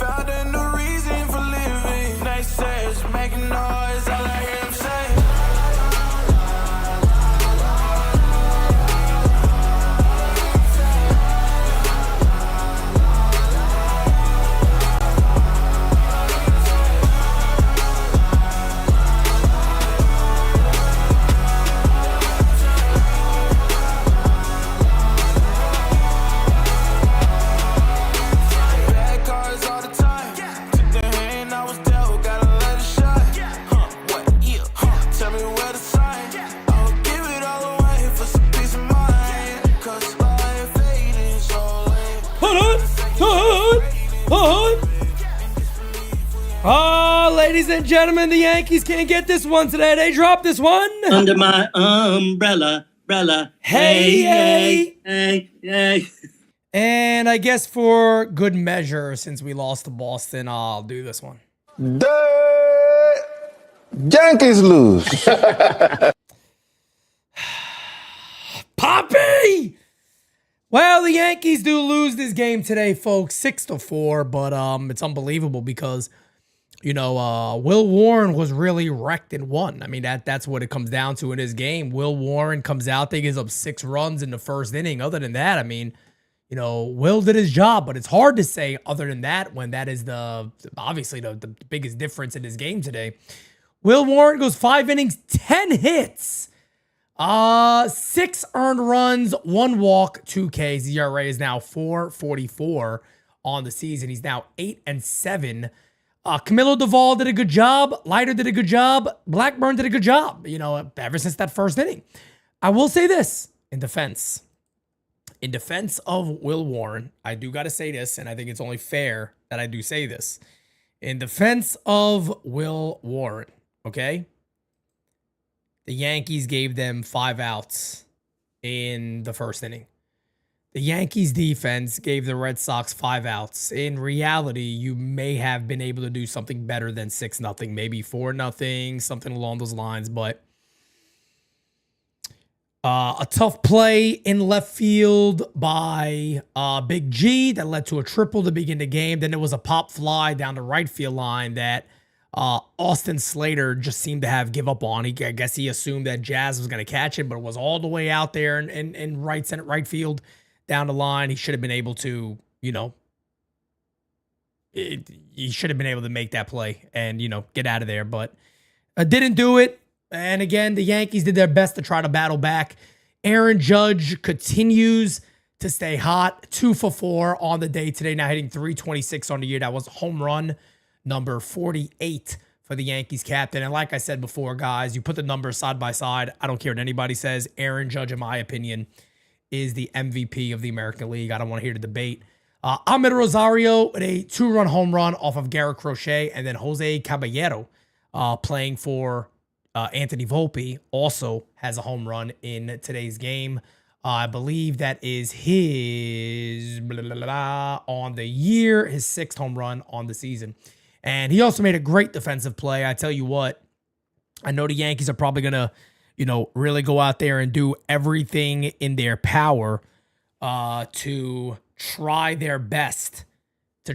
found a new reason for living. Nice says, making noise, all I hear him say. Ladies and gentlemen, the Yankees can't get this one today. They dropped this one. Under my umbrella. Hey. And I guess for good measure, since we lost to Boston, I'll do this one. The Yankees lose. Poppy! Well, the Yankees do lose this game today, folks, 6-4, but it's unbelievable because, you know, Will Warren was really wrecked in one. I mean, that's what it comes down to in this game. Will Warren comes out, they gives up 6 runs in the first inning. Other than that, I mean, you know, Will did his job, but it's hard to say other than that when that is obviously the biggest difference in this game today. Will Warren goes 5 innings, 10 hits. 6 earned runs, 1 walk, 2 Ks. The ERA is now 4.44 on the season. He's now 8-7. Camilo Duvall did a good job. Leiter did a good job. Blackburn did a good job, you know, ever since that first inning. I will say this in defense. In defense of Will Warren, I do got to say this, and I think it's only fair that I do say this. In defense of Will Warren, okay? The Yankees gave them 5 outs in the first inning. The Yankees defense gave the Red Sox 5 outs. In reality, you may have been able to do something better than 6-0, maybe 4-0, something along those lines. But a tough play in left field by Big G that led to a triple to begin the game. Then there was a pop fly down the right field line that Austin Slater just seemed to have give up on. I guess he assumed that Jazz was going to catch it, but it was all the way out there in right field down the line. He should have been able to, you know, he should have been able to make that play and, you know, get out of there, but didn't do it. And again, the Yankees did their best to try to battle back. Aaron Judge continues to stay hot, 2 for 4 on the day today, now hitting .326 on the year. That was home run number 48 for the Yankees captain. And like I said before, guys, you put the numbers side by side. I don't care what anybody says. Aaron Judge, in my opinion, is the MVP of the American League. I don't want to hear the debate. Ahmed Rosario with a 2-run home run off of Garrett Crochet, and then Jose Caballero playing for Anthony Volpe also has a home run in today's game. I believe that is his on the year, his 6th home run on the season. And he also made a great defensive play. I tell you what, I know the Yankees are probably going to, you know, really go out there and do everything in their power to try their best to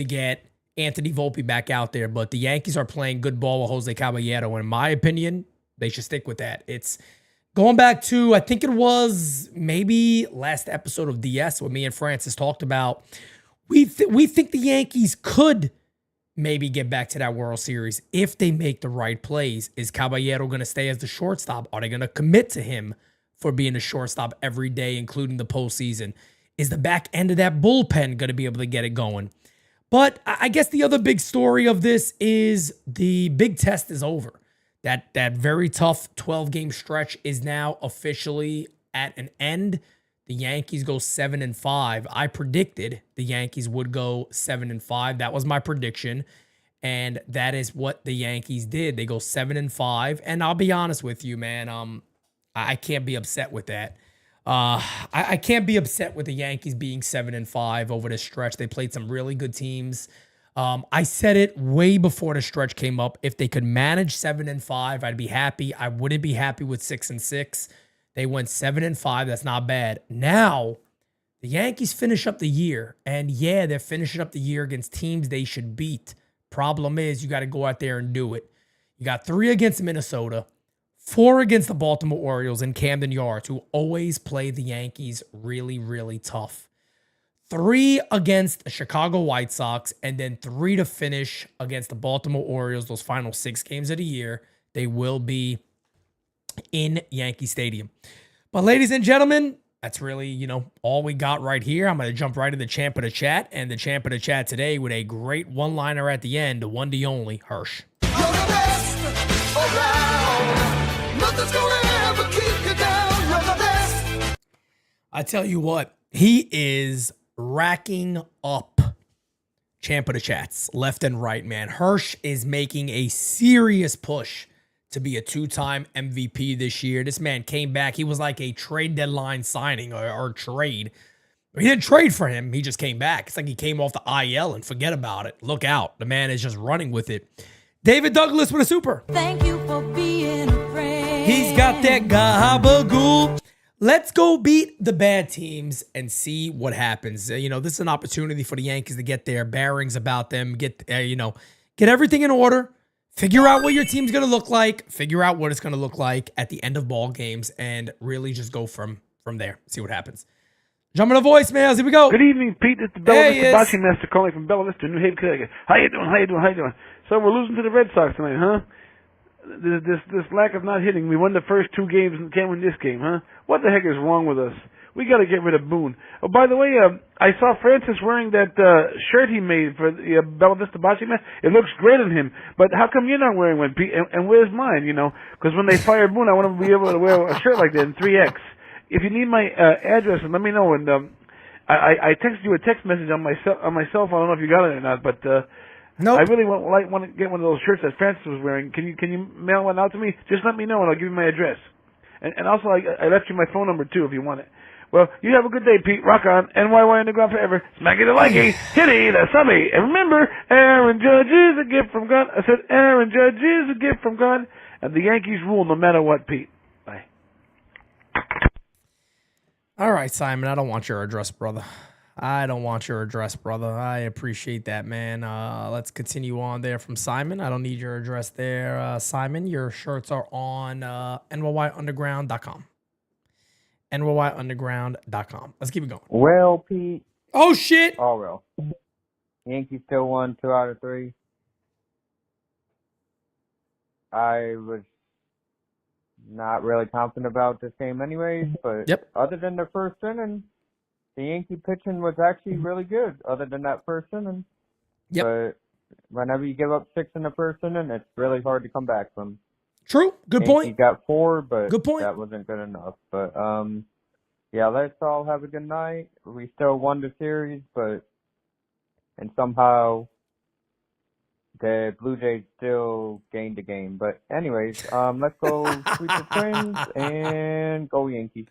get Anthony Volpe back out there. But the Yankees are playing good ball with Jose Caballero, and in my opinion, they should stick with that. It's going back to, I think it was maybe last episode of DS when me and Francis talked about, we think the Yankees could maybe get back to that World Series if they make the right plays. Is Caballero going to stay as the shortstop? Are they going to commit to him for being a shortstop every day, including the postseason? Is the back end of that bullpen going to be able to get it going? But I guess the other big story of this is the big test is over. That very tough 12-game stretch is now officially at an end. The Yankees go 7-5. I predicted the Yankees would go 7-5. That was my prediction. And that is what the Yankees did. They go 7-5. And I'll be honest with you, man. I can't be upset with that. I can't be upset with the Yankees being 7-5 over this stretch. They played some really good teams. I said it way before the stretch came up. If they could manage 7-5, I'd be happy. I wouldn't be happy with 6-6. They went 7-5. That's not bad. Now, The Yankees finish up the year, and yeah, they're finishing up the year against teams they should beat. Problem is, you got to go out there and do it. You got 3 against Minnesota, 4 against the Baltimore Orioles in Camden Yards, who always play the Yankees really, really tough. 3 against the Chicago White Sox, and then 3 to finish against the Baltimore Orioles, those final 6 games of the year. They will be in Yankee Stadium. But ladies and gentlemen, that's really, all we got right here. I'm going to jump right to the champ of the chat, and the champ of the chat today with a great one-liner at the end, the one, the only, Hirsch. You're the best around. Nothing's gonna ever keep you down. You're the best. I tell you what, he is racking up champ of the chats left and right, man. Hirsch is making a serious push to be a 2-time MVP this year. This man came back. He was like a trade deadline signing or trade. He didn't trade for him. He just came back. It's like he came off the IL and forget about it. Look out. The man is just running with it. David Douglas with a super. Thank you for being a friend. He's got that gabagool. Let's go beat the bad teams and see what happens. This is an opportunity for the Yankees to get their bearings about them, get everything in order, figure out what your team's going to look like, figure out what it's going to look like at the end of ball games, and really just go from there. See what happens. Jumping to voicemails. Here we go. Good evening, Pete. It's the Bella Hey, Vista yes. Boxing Master calling from Bella Vista, New Haven, Connecticut. How you doing? So we're losing to the Red Sox tonight, huh? This lack of not hitting. We won the first 2 games and can't win this game, huh? What the heck is wrong with us? We got to get rid of Boone. Oh, by the way, I saw Francis wearing that shirt he made for the Bella Vista Boxing Master. It looks great on him. But how come you're not wearing one, Pete? And where's mine? Because when they fired Boone, I want to be able to wear a shirt like that in 3X. If you need my address, let me know. And I texted you a text message on my cell phone. I don't know if you got it or not, but Nope. I really want to get one of those shirts that Francis was wearing. Can you mail one out to me? Just let me know, and I'll give you my address. And also, I left you my phone number too if you want it. Well, you have a good day, Pete. Rock on. NYY Underground forever. Smacky the likey. Hitty the subby. And remember, Aaron Judge is a gift from God. I said, Aaron Judge is a gift from God. And the Yankees rule no matter what, Pete. Bye. All right, Simon, I don't want your address, brother. I appreciate that, man. Let's continue on there from Simon. I don't need your address there, Simon. Your shirts are on nyunderground.com. nyunderground.com. Let's keep it going. Well, Pete. Oh, shit. Oh, well. Yankees still won 2 out of 3. I was not really confident about this game anyways, but Yep. other than the first inning, the Yankee pitching was actually really good, other than that first inning. Yep. But whenever you give up 6 in the first inning, it's really hard to come back from. True. Good Yankees point. got 4, but Good point. that wasn't good enough. But, yeah, let's all have a good night. We still won the series, and somehow the Blue Jays still gained the game. But anyways, let's go sweep the Twins and go Yankees.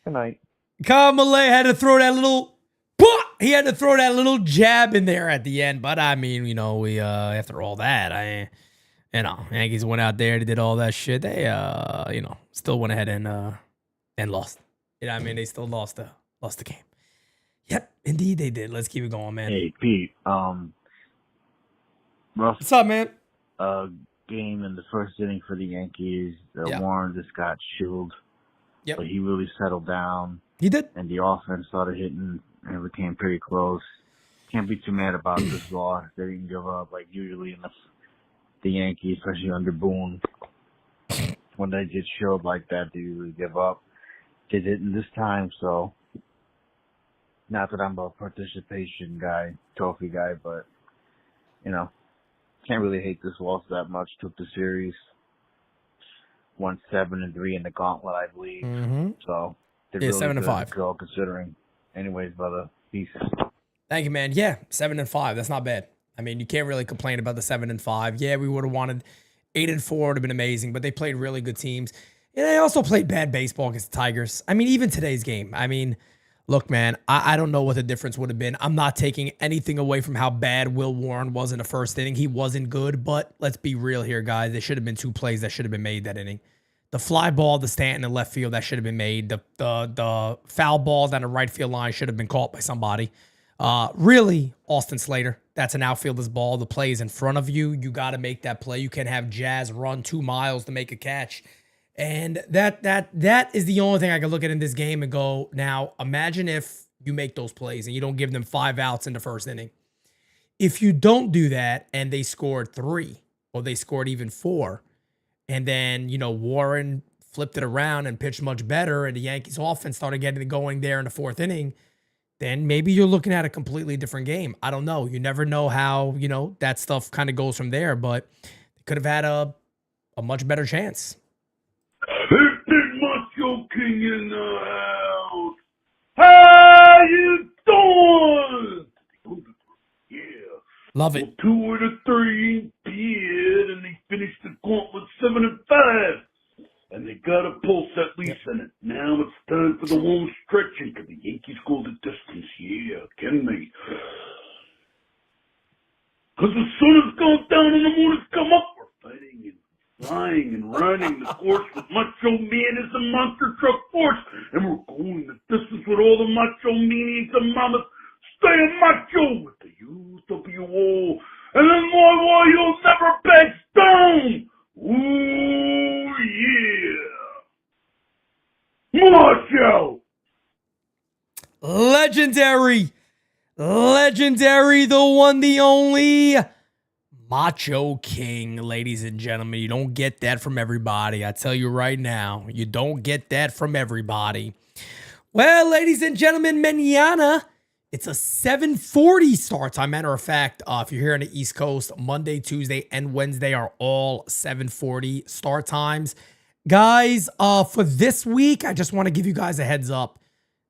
Good night. Kyle Malay had to throw that little jab in there at the end. But I mean, we after all that, Yankees went out there, they did all that shit. They still went ahead and lost. They still lost the game. Yep, indeed they did. Let's keep it going, man. Hey, Pete. Rough What's up, man? game in the first inning for the Yankees. Yeah. Warren just got shielded. Yep. But he really settled down. He did. And the offense started hitting, and it became pretty close. Can't be too mad about this loss. They didn't give up like usually in the Yankees, especially under Boone. When they get shielded like that, they usually give up. They didn't this time, so not that I'm a participation guy, trophy guy, but can't really hate this loss that much. Took the series, won 7-3 in the gauntlet, I believe. Mm-hmm. So they're Yeah, really 7-5. good, all considering. Anyways, brother, peace. Thank you, man. Yeah, 7-5. That's not bad. You can't really complain about the 7-5. Yeah, we would have wanted 8-4 would have been amazing, but they played really good teams. And they also played bad baseball against the Tigers. Even today's game. Look, man, I don't know what the difference would have been. I'm not taking anything away from how bad Will Warren was in the first inning. He wasn't good, but let's be real here, guys. There should have been 2 plays that should have been made that inning. The fly ball to Stanton in left field, that should have been made. The foul ball down the right field line should have been caught by somebody. Really, Austin Slater, that's an outfielder's ball. The play is in front of you. You got to make that play. You can have Jazz run 2 miles to make a catch. And that is the only thing I can look at in this game and go, now imagine if you make those plays and you don't give them 5 outs in the first inning. If you don't do that and they scored 3 or they scored even 4, and then, Warren flipped it around and pitched much better, and the Yankees offense started getting it going there in the 4th inning, then maybe you're looking at a completely different game. I don't know. You never know how, that stuff kind of goes from there, but they could have had a much better chance. It's Big Macho King in the house. How you doing? Yeah. Love it. Well, 2 of the 3 ain't dead, and they finished the gauntlet 7-5. And they got a pulse at least in it. Now it's time for the home stretching. Can the Yankees go the distance? Yeah, can they? Because the sun has gone down and the moon has come up. We're fighting and flying and running the course with Macho Man as the monster truck force. And we're going the distance with all the Macho Maniacs and mamas. Stay macho with the UWO. And then why you'll never back down. Ooh, yeah. Macho. Legendary, the one, the only Macho King, ladies and gentlemen. You don't get that from everybody. I tell you right now, you don't get that from everybody. Well, ladies and gentlemen, mañana, it's a 7:40 start time. Matter of fact, if you're here on the East Coast, Monday, Tuesday, and Wednesday are all 7:40 start times. Guys, for this week, I just want to give you guys a heads up.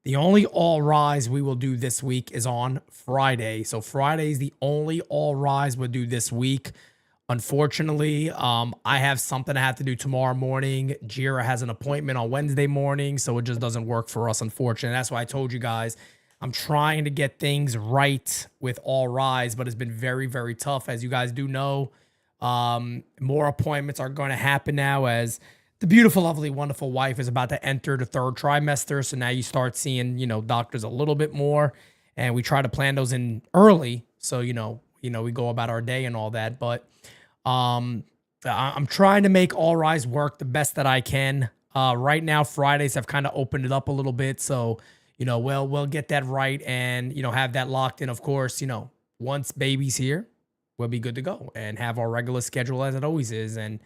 The only All Rise we will do this week is on Friday. So Friday is the only All Rise we'll do this week. Unfortunately, I have something I have to do tomorrow morning. Jira has an appointment on Wednesday morning, so it just doesn't work for us, unfortunately. That's why I told you guys I'm trying to get things right with All Rise, but it's been very, very tough. As you guys do know, more appointments are going to happen now as the beautiful, lovely, wonderful wife is about to enter the 3rd trimester. So now you start seeing, doctors a little bit more, and we try to plan those in early. So, we go about our day and all that. But I'm trying to make All Rise work the best that I can. Right now, Fridays have kind of opened it up a little bit. So, we'll get that right and, have that locked in. Of course, once baby's here, we'll be good to go and have our regular schedule as it always is and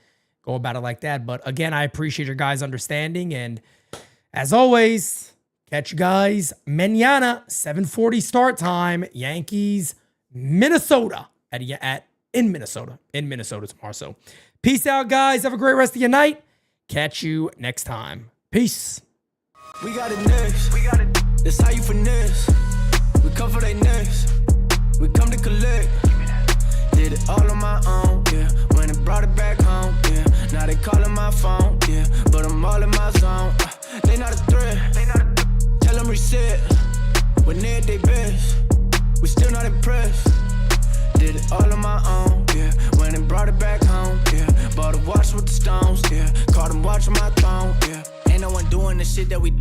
go about it like that. But again, I appreciate your guys' understanding. And as always, catch you guys mañana, 7:40 start time, Yankees, Minnesota in Minnesota tomorrow. So peace out, guys. Have a great rest of your night. Catch you next time. Peace. We got it next. That's how you finesse. We come for they next. We come to collect. Did it all on my own, yeah. When it brought it back home, yeah. Now they calling my phone, yeah. But I'm all in my zone. They not a threat. Tell them reset. When they're at their best, we still not impressed. Did it all on my own, yeah. When it brought it back home, yeah. Bought a watch with the stones, yeah. Caught them watching my phone, yeah. Ain't no one doing the shit that we do.